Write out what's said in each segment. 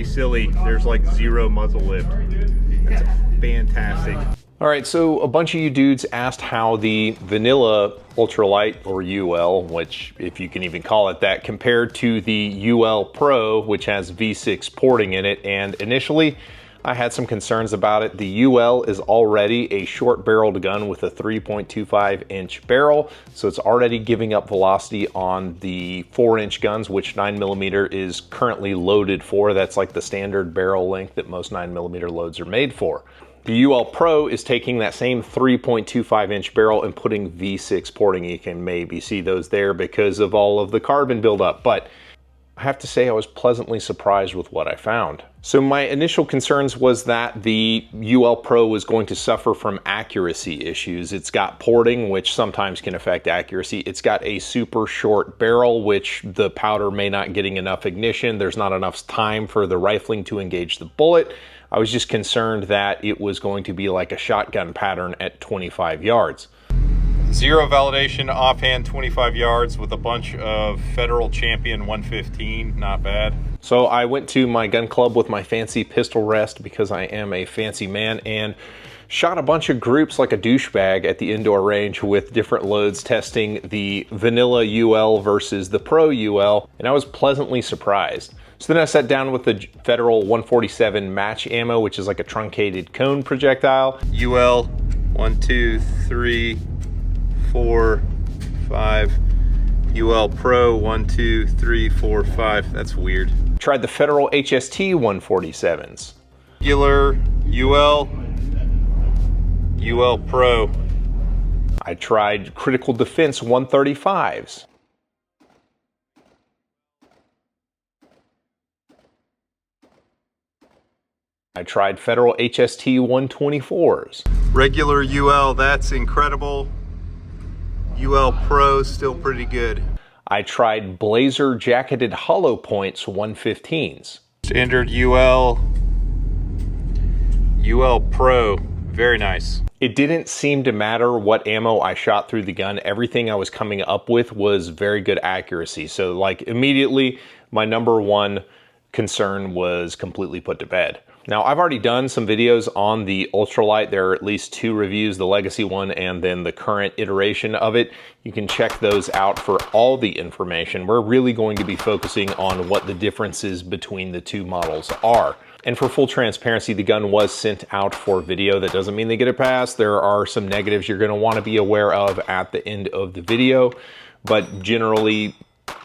silly. There's like zero muzzle lift. That's fantastic. All right, so a bunch of you dudes asked how the vanilla Ultralight, or UL, which if you can even call it that, compared to the UL Pro, which has V6 porting in it. And initially, I had some concerns about it. The UL is already a short barreled gun with a 3.25 inch barrel, so it's already giving up velocity on the 4-inch guns, which 9mm is currently loaded for. That's like the standard barrel length that most 9mm loads are made for. The UL Pro is taking that same 3.25 inch barrel and putting V6 porting. You can maybe see those there because of all of the carbon buildup, but I have to say I was pleasantly surprised with what I found. So my initial concerns was that the UL Pro was going to suffer from accuracy issues. It's got porting, which sometimes can affect accuracy. It's got a super short barrel, which the powder may not getting enough ignition. There's not enough time for the rifling to engage the bullet. I was just concerned that it was going to be like a shotgun pattern at 25 yards. Zero validation, offhand 25 yards with a bunch of Federal Champion 115, not bad. So I went to my gun club with my fancy pistol rest because I am a fancy man and shot a bunch of groups like a douchebag at the indoor range with different loads, testing the vanilla UL versus the Pro UL, and I was pleasantly surprised. So then I sat down with the Federal 147 match ammo, which is like a truncated cone projectile. UL 1, 2, 3, 4, 5. UL Pro 1, 2, 3, 4, 5. That's weird. Tried the Federal HST 147s. Regular UL Pro. I tried Critical Defense 135s. I tried Federal HST 124s. Regular UL, that's incredible. UL Pro, still pretty good. I tried Blazer Jacketed Hollow Points 115s. Standard UL Pro, very nice. It didn't seem to matter what ammo I shot through the gun. Everything I was coming up with was very good accuracy. So like immediately, my number one concern was completely put to bed. Now, I've already done some videos on the Ultralight. There are at least 2 reviews, the legacy one and then the current iteration of it. You can check those out for all the information. We're really going to be focusing on what the differences between the 2 models are. And for full transparency, the gun was sent out for video. That doesn't mean they get a pass. There are some negatives you're going to want to be aware of at the end of the video, but generally,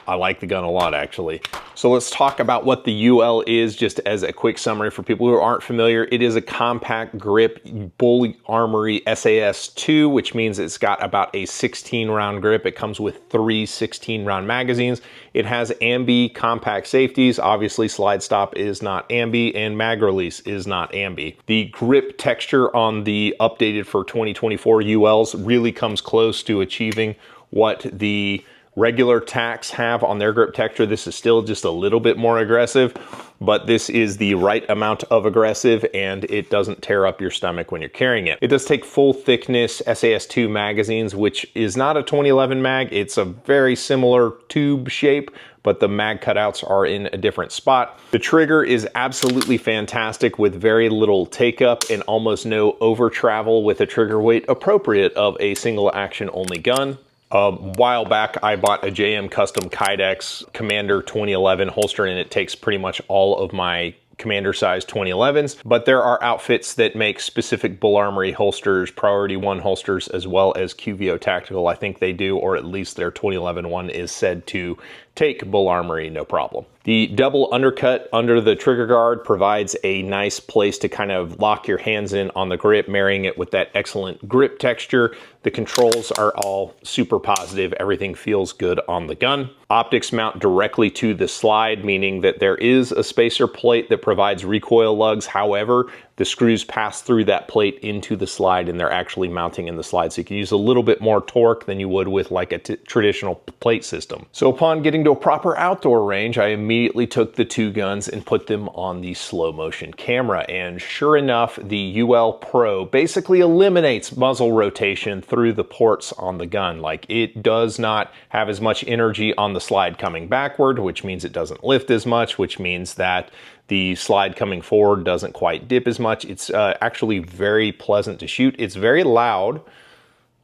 I like the gun a lot, actually. So let's talk about what the UL is, just as a quick summary for people who aren't familiar. It is a compact grip Bul Armory SAS2, which means it's got about a 16-round grip. It comes with 3 16-round magazines. It has ambi compact safeties. Obviously, slide stop is not ambi, and mag release is not ambi. The grip texture on the updated for 2024 ULs really comes close to achieving what the regular tacks have on their grip texture. This is still just a little bit more aggressive, but this is the right amount of aggressive and it doesn't tear up your stomach when you're carrying it. It does take full thickness SAS2 magazines, which is not a 2011 mag. It's a very similar tube shape, but the mag cutouts are in a different spot. The trigger is absolutely fantastic with very little take up and almost no over travel with a trigger weight appropriate of a single action only gun. A while back, I bought a JM Custom Kydex Commander 2011 holster, and it takes pretty much all of my Commander size 2011s, but there are outfits that make specific Bul Armory holsters, Priority 1 holsters, as well as QVO Tactical. I think they do, or at least their 2011 one is said to take Bul Armory no problem. The double undercut under the trigger guard provides a nice place to kind of lock your hands in on the grip, marrying it with that excellent grip texture. The controls are all super positive. Everything feels good on the gun. Optics mount directly to the slide, meaning that there is a spacer plate that provides recoil lugs. However, the screws pass through that plate into the slide and they're actually mounting in the slide. So you can use a little bit more torque than you would with like a traditional plate system. So upon getting to a proper outdoor range, I immediately took the 2 guns and put them on the slow motion camera. And sure enough, the UL Pro basically eliminates muzzle rotation through the ports on the gun. Like, it does not have as much energy on the slide coming backward, which means it doesn't lift as much, which means that The slide coming forward doesn't quite dip as much. It's actually very pleasant to shoot. It's very loud.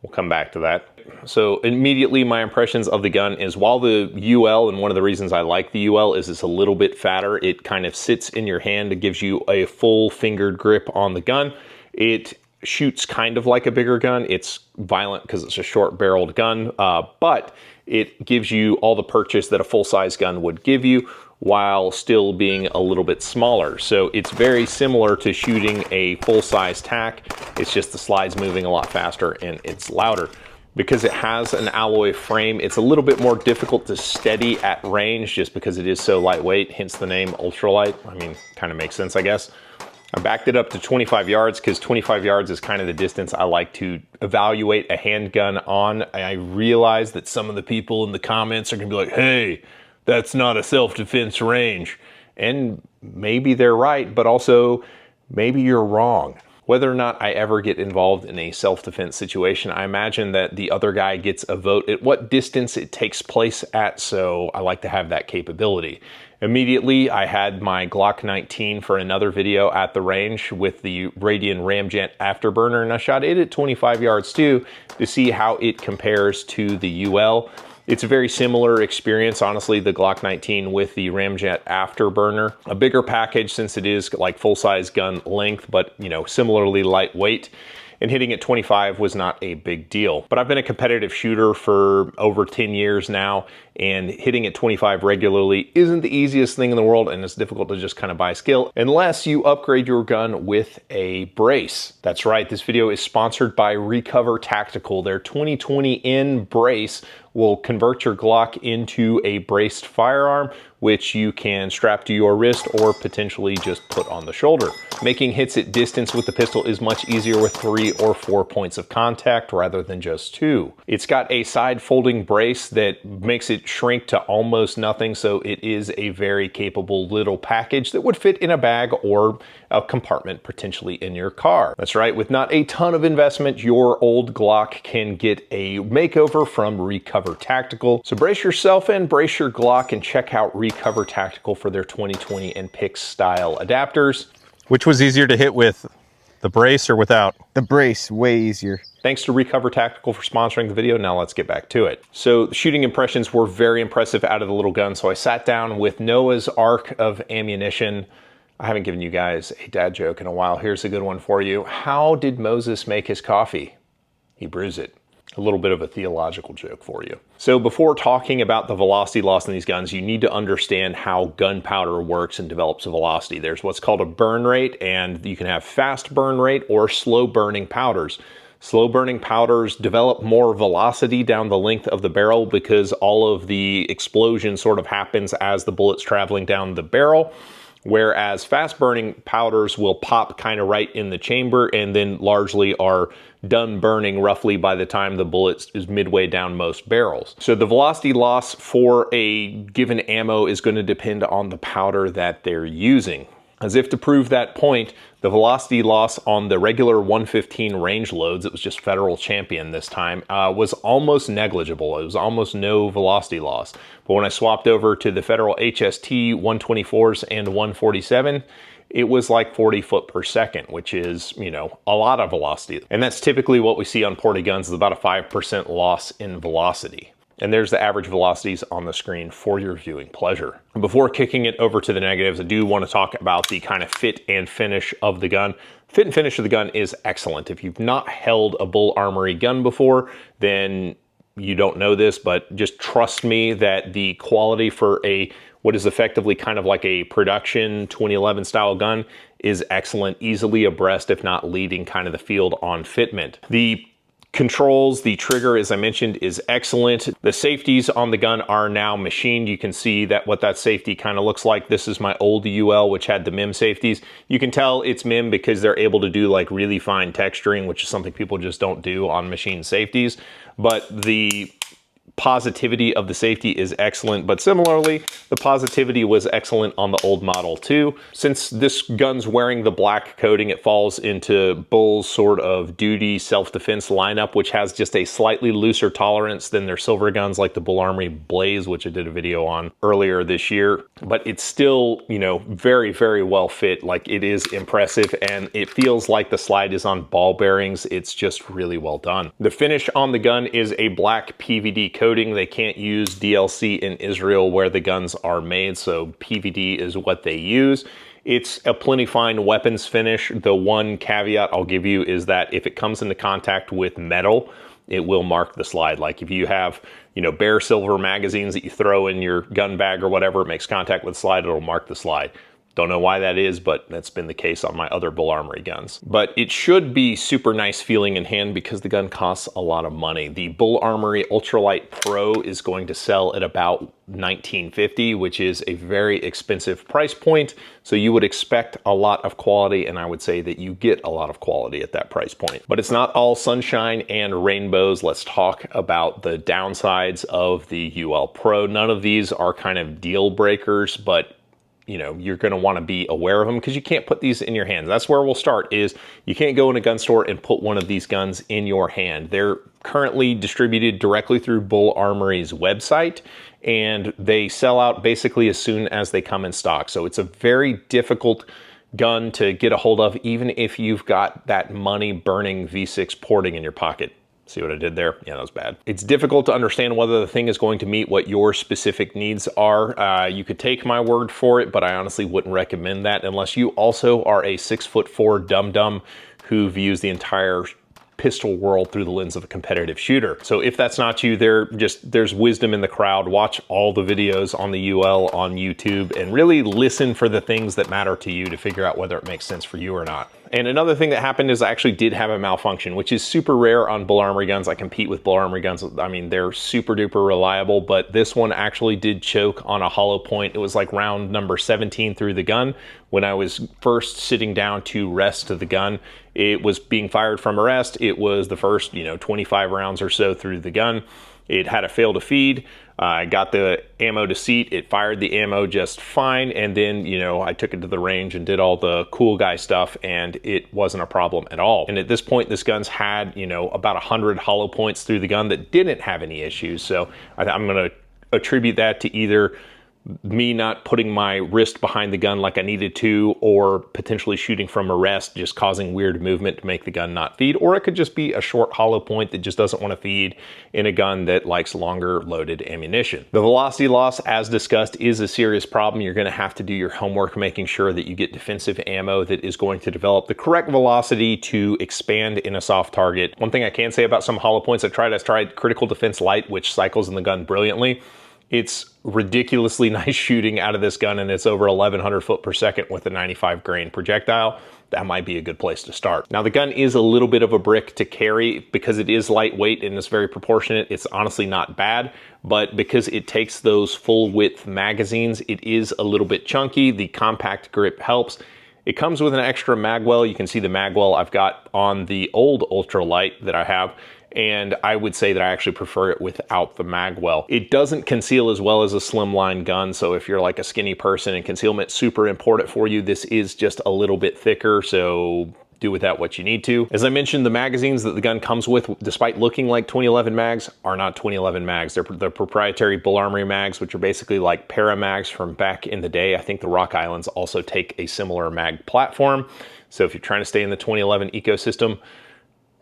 We'll come back to that. So immediately my impressions of the gun is, while the UL, and one of the reasons I like the UL is it's a little bit fatter, it kind of sits in your hand. It gives you a full fingered grip on the gun. It shoots kind of like a bigger gun. It's violent because it's a short barreled gun, but it gives you all the purchase that a full-size gun would give you while still being a little bit smaller. So it's very similar to shooting a full-size tack. It's just the slide's moving a lot faster and it's louder. Because it has an alloy frame, it's a little bit more difficult to steady at range just because it is so lightweight, hence the name Ultralight. I mean, kind of makes sense, I guess. I backed it up to 25 yards because 25 yards is kind of the distance I like to evaluate a handgun on. I realize that some of the people in the comments are gonna be like, hey, that's not a self-defense range. And maybe they're right, but also maybe you're wrong. Whether or not I ever get involved in a self-defense situation, I imagine that the other guy gets a vote at what distance it takes place at, so I like to have that capability. Immediately, I had my Glock 19 for another video at the range with the Radian Ramjet Afterburner, and I shot it at 25 yards too to see how it compares to the UL. It's a very similar experience, honestly, the Glock 19 with the Ramjet Afterburner. A bigger package since it is like full-size gun length, but you know, similarly lightweight. And hitting at 25 was not a big deal. But I've been a competitive shooter for over 10 years now, and hitting at 25 regularly isn't the easiest thing in the world, and it's difficult to just kind of buy skill unless you upgrade your gun with a brace. That's right, this video is sponsored by Recover Tactical. Their 2020N brace will convert your Glock into a braced firearm, which you can strap to your wrist or potentially just put on the shoulder. Making hits at distance with the pistol is much easier with 3 or 4 points of contact rather than just 2. It's got a side folding brace that makes it shrink to almost nothing, so it is a very capable little package that would fit in a bag or a compartment potentially in your car. That's right, with not a ton of investment, your old Glock can get a makeover from Recover Tactical. So brace yourself in, brace your Glock, and check out Recover Tactical for their 2020 and PIX style adapters. Which was easier to hit with, the brace or without? The brace, way easier. Thanks to Recover Tactical for sponsoring the video. Now let's get back to it. So the shooting impressions were very impressive out of the little gun. So I sat down with Noah's Ark of ammunition. I haven't given you guys a dad joke in a while. Here's a good one for you. How did Moses make his coffee? He brews it. A little bit of a theological joke for you. So before talking about the velocity loss in these guns, you need to understand how gunpowder works and develops a velocity. There's what's called a burn rate, and you can have fast burn rate or slow burning powders. Slow burning powders develop more velocity down the length of the barrel because all of the explosion sort of happens as the bullet's traveling down the barrel. Whereas fast burning powders will pop kind of right in the chamber and then largely are done burning roughly by the time the bullet is midway down most barrels. So the velocity loss for a given ammo is going to depend on the powder that they're using. As if to prove that point, the velocity loss on the regular 115 range loads, it was just Federal Champion this time, was almost negligible. It was almost no velocity loss. But when I swapped over to the Federal HST 124s and 147, it was like 40 foot per second, which is, you know, a lot of velocity. And that's typically what we see on ported guns, is about a 5% loss in velocity. And there's the average velocities on the screen for your viewing pleasure. Before kicking it over to the negatives, I do want to talk about the kind of fit and finish of the gun. Fit and finish of the gun is excellent. If you've not held a Bul Armory gun before, then you don't know this, but just trust me that the quality for what is effectively kind of like a production 2011 style gun is excellent, easily abreast, if not leading kind of the field on fitment. The controls, the trigger, as I mentioned, is excellent. The safeties on the gun are now machined. You can see that what that safety kind of looks like. This is my old UL, which had the MIM safeties. You can tell it's MIM because they're able to do like really fine texturing, which is something people just don't do on machine safeties. But the positivity of the safety is excellent, but similarly, the positivity was excellent on the old model too. Since this gun's wearing the black coating, it falls into Bul's sort of duty self-defense lineup, which has just a slightly looser tolerance than their silver guns like the Bul Armory Blaze, which I did a video on earlier this year. But it's still, you know, very, very well fit. Like, it is impressive, and it feels like the slide is on ball bearings. It's just really well done. The finish on the gun is a black PVD coating. They can't use DLC in Israel where the guns are made, so PVD is what they use. It's a plenty fine weapons finish. The one caveat I'll give you is that if it comes into contact with metal, it will mark the slide. Like if you have, you know, bare silver magazines that you throw in your gun bag or whatever, it makes contact with the slide, it'll mark the slide. Don't know why that is, but that's been the case on my other Bul Armory guns. But it should be super nice feeling in hand because the gun costs a lot of money. The Bul Armory Ultralight Pro is going to sell at about $19.50, which is a very expensive price point. So you would expect a lot of quality, and I would say that you get a lot of quality at that price point. But it's not all sunshine and rainbows. Let's talk about the downsides of the UL Pro. None of these are kind of deal breakers, but you know, you're going to want to be aware of them because you can't put these in your hands. That's where we'll start, is you can't go in a gun store and put one of these guns in your hand. They're currently distributed directly through Bul Armory's website, and they sell out basically as soon as they come in stock. So it's a very difficult gun to get a hold of, even if you've got that money burning V6 porting in your pocket. See what I did there? Yeah, that was bad. It's difficult to understand whether the thing is going to meet what your specific needs are. You could take my word for it, but I honestly wouldn't recommend that unless you also are a 6'4" dum-dum who views the entire pistol world through the lens of a competitive shooter. So if that's not you, there's wisdom in the crowd. Watch all the videos on the UL on YouTube and really listen for the things that matter to you to figure out whether it makes sense for you or not. And another thing that happened is I actually did have a malfunction, which is super rare on Bul Armory guns. I compete with Bul Armory guns. I mean, they're super duper reliable, but this one actually did choke on a hollow point. It was like round number 17 through the gun. When I was first sitting down to rest the gun, it was being fired from a rest. It was the first, 25 rounds or so through the gun. It had a fail to feed. I got the ammo to seat. It fired the ammo just fine. And then, I took it to the range and did all the cool guy stuff, and it wasn't a problem at all. And at this point, this gun's had, about 100 hollow points through the gun that didn't have any issues. So I'm going to attribute that to either me not putting my wrist behind the gun like I needed to, or potentially shooting from a rest, just causing weird movement to make the gun not feed, or it could just be a short hollow point that just doesn't want to feed in a gun that likes longer loaded ammunition. The velocity loss, as discussed, is a serious problem. You're going to have to do your homework making sure that you get defensive ammo that is going to develop the correct velocity to expand in a soft target. One thing I can say about some hollow points I tried Critical Defense Light, which cycles in the gun brilliantly. It's ridiculously nice shooting out of this gun, and it's over 1,100 foot per second with a 95 grain projectile. That might be a good place to start. Now, the gun is a little bit of a brick to carry because it is lightweight and it's very proportionate. It's honestly not bad, but because it takes those full width magazines, it is a little bit chunky. The compact grip helps. It comes with an extra magwell. You can see the magwell I've got on the old Ultralight that I have, and I would say that I actually prefer it without the magwell. It doesn't conceal as well as a slimline gun, so if you're like a skinny person and concealment's super important for you, this is just a little bit thicker, so do with that what you need to. As I mentioned, the magazines that the gun comes with, despite looking like 2011 mags, are not 2011 mags. They're the proprietary Bul Armory mags, which are basically like para mags from back in the day. I think the Rock Islands also take a similar mag platform. So if you're trying to stay in the 2011 ecosystem,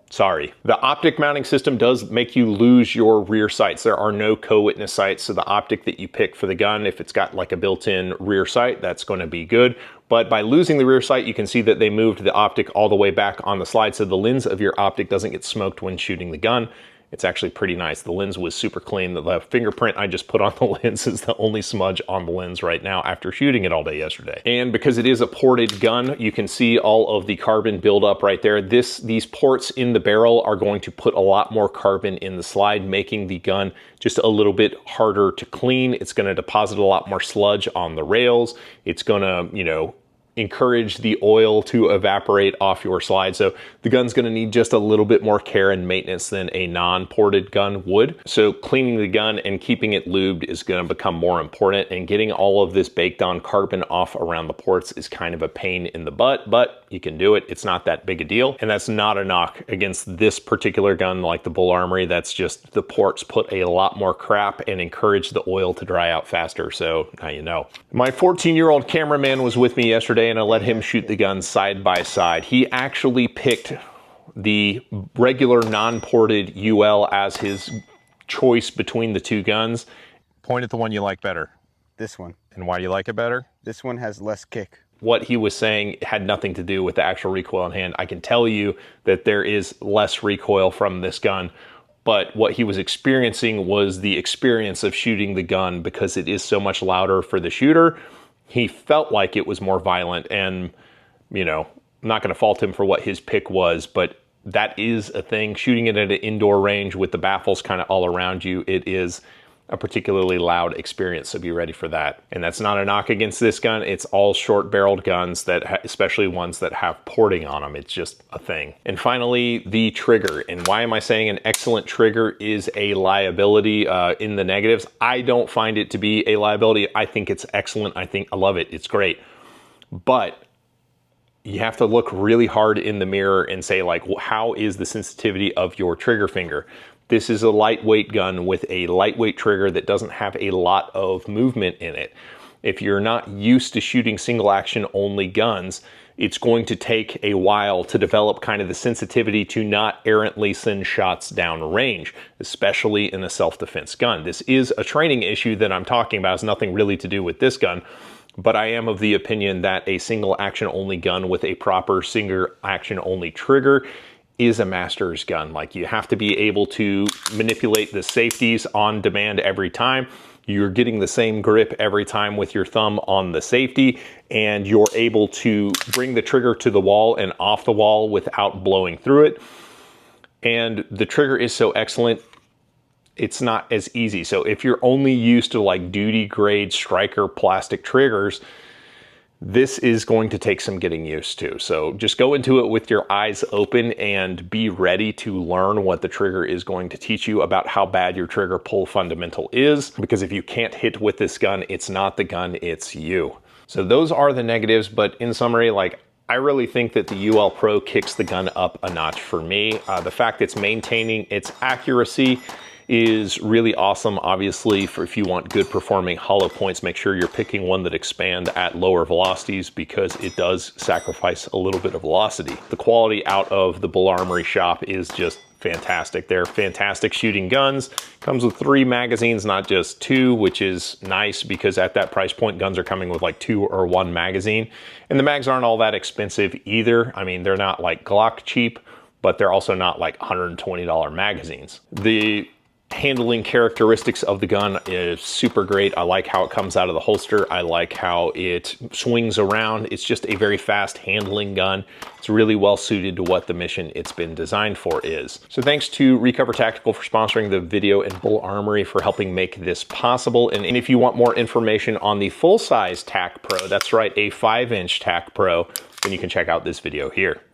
sorry. The optic mounting system does make you lose your rear sights. There are no co-witness sights, so the optic that you pick for the gun, if it's got like a built-in rear sight, that's going to be good. But by losing the rear sight, you can see that they moved the optic all the way back on the slide, so the lens of your optic doesn't get smoked when shooting the gun. It's actually pretty nice. The lens was super clean. The fingerprint I just put on the lens is the only smudge on the lens right now after shooting it all day yesterday. And because it is a ported gun, you can see all of the carbon buildup right there. These ports in the barrel are going to put a lot more carbon in the slide, making the gun just a little bit harder to clean. It's going to deposit a lot more sludge on the rails. It's going to, encourage the oil to evaporate off your slide. So the gun's gonna need just a little bit more care and maintenance than a non-ported gun would. So cleaning the gun and keeping it lubed is gonna become more important, and getting all of this baked on carbon off around the ports is kind of a pain in the butt, but you can do it. It's not that big a deal. And that's not a knock against this particular gun like the Bul Armory. That's just the ports put a lot more crap and encourage the oil to dry out faster. So now you know. My 14-year-old cameraman was with me yesterday, and I let him shoot the guns side by side. He actually picked the regular non-ported UL as his choice between the two guns. Point at the one you like better. This one. And why do you like it better? This one has less kick. What he was saying had nothing to do with the actual recoil in hand. I can tell you that there is less recoil from this gun, but what he was experiencing was the experience of shooting the gun because it is so much louder for the shooter. He felt like it was more violent, and, you know, I'm not going to fault him for what his pick was, but that is a thing. Shooting it at an indoor range with the baffles kind of all around you, it is a particularly loud experience, so be ready for that. And that's not a knock against this gun. It's all short-barreled guns, that especially ones that have porting on them. It's just a thing. And finally, the trigger. And why am I saying an excellent trigger is a liability in the negatives? I don't find it to be a liability. I think it's excellent. I love it. It's great. But you have to look really hard in the mirror and say, like, how is the sensitivity of your trigger finger? This is a lightweight gun with a lightweight trigger that doesn't have a lot of movement in it. If you're not used to shooting single action only guns, it's going to take a while to develop kind of the sensitivity to not errantly send shots down range, especially in a self-defense gun. This is a training issue that I'm talking about. It has nothing really to do with this gun, but I am of the opinion that a single action only gun with a proper single action only trigger is a master's gun. Like, you have to be able to manipulate the safeties on demand every time. You're getting the same grip every time with your thumb on the safety, and you're able to bring the trigger to the wall and off the wall without blowing through it. And the trigger is so excellent, it's not as easy. So if you're only used to like duty grade striker plastic triggers, this is going to take some getting used to. So just go into it with your eyes open and be ready to learn what the trigger is going to teach you about how bad your trigger pull fundamental is. Because if you can't hit with this gun, it's not the gun, it's you. So those are the negatives, but in summary, like, I really think that the UL Pro kicks the gun up a notch for me. The fact it's maintaining its accuracy is really awesome. Obviously, for if you want good performing hollow points, make sure you're picking one that expand at lower velocities, because it does sacrifice a little bit of velocity. The quality out of the Bul Armory shop is just fantastic. They're fantastic shooting guns. Comes with 3 magazines, not just 2, which is nice because at that price point, guns are coming with like 2 or 1 magazine. And the mags aren't all that expensive either. I mean, they're not like Glock cheap, but they're also not like $120 magazines. The handling characteristics of the gun is super great. I like how it comes out of the holster. I like how it swings around. It's just a very fast handling gun. It's really well suited to what the mission it's been designed for is. So thanks to Recover Tactical for sponsoring the video, and Bul Armory for helping make this possible. And if you want more information on the full-size TAC Pro, that's right, a 5-inch TAC Pro, then you can check out this video here.